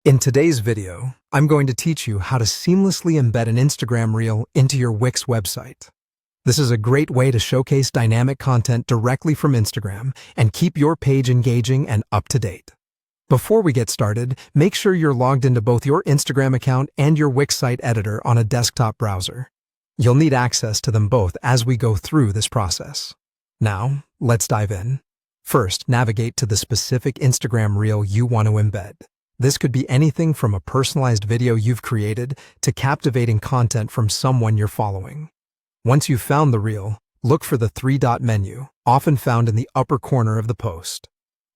In today's video, I'm going to teach you how to seamlessly embed an Instagram reel into your Wix website. This is a great way to showcase dynamic content directly from Instagram and keep your page engaging and up to date. Before we get started, make sure you're logged into both your Instagram account and your Wix site editor on a desktop browser. You'll need access to them both as we go through this process. Now, let's dive in. First, navigate to the specific Instagram reel you want to embed. This could be anything from a personalized video you've created to captivating content from someone you're following. Once you've found the reel, look for the three-dot menu, often found in the upper corner of the post.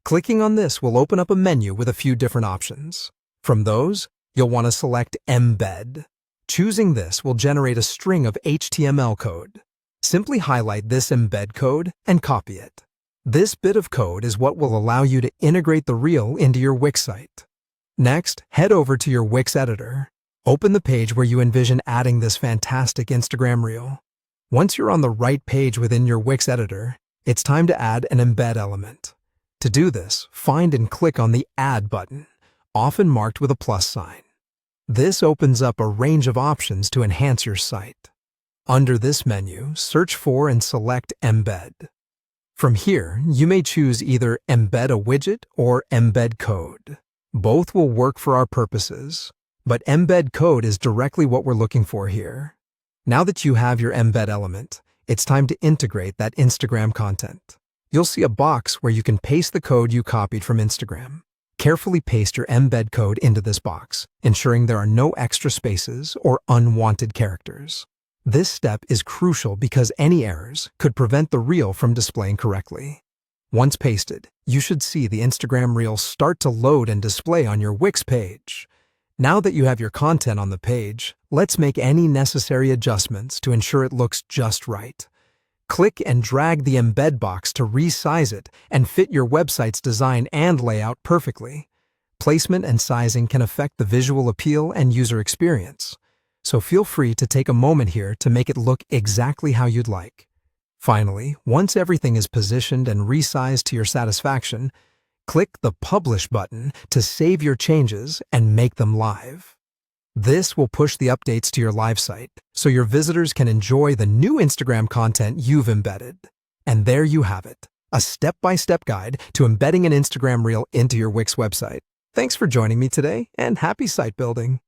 Clicking on this will open up a menu with a few different options. From those, you'll want to select Embed. Choosing this will generate a string of HTML code. Simply highlight this embed code and copy it. This bit of code is what will allow you to integrate the reel into your Wix site. Next, head over to your Wix editor. Open the page where you envision adding this fantastic Instagram reel. Once you're on the right page within your Wix editor, it's time to add an embed element. To do this, find and click on the Add button, often marked with a plus sign. This opens up a range of options to enhance your site. Under this menu, search for and select Embed. From here, you may choose either Embed a widget or Embed code. Both will work for our purposes, but embed code is directly what we're looking for here. Now that you have your embed element, it's time to integrate that Instagram content. You'll see a box where you can paste the code you copied from Instagram. Carefully paste your embed code into this box, ensuring there are no extra spaces or unwanted characters. This step is crucial because any errors could prevent the reel from displaying correctly. Once pasted, you should see the Instagram reel start to load and display on your Wix page. Now that you have your content on the page, let's make any necessary adjustments to ensure it looks just right. Click and drag the embed box to resize it and fit your website's design and layout perfectly. Placement and sizing can affect the visual appeal and user experience, so feel free to take a moment here to make it look exactly how you'd like. Finally, once everything is positioned and resized to your satisfaction, click the Publish button to save your changes and make them live. This will push the updates to your live site, so your visitors can enjoy the new Instagram content you've embedded. And there you have it, a step-by-step guide to embedding an Instagram reel into your Wix website. Thanks for joining me today, and happy site building!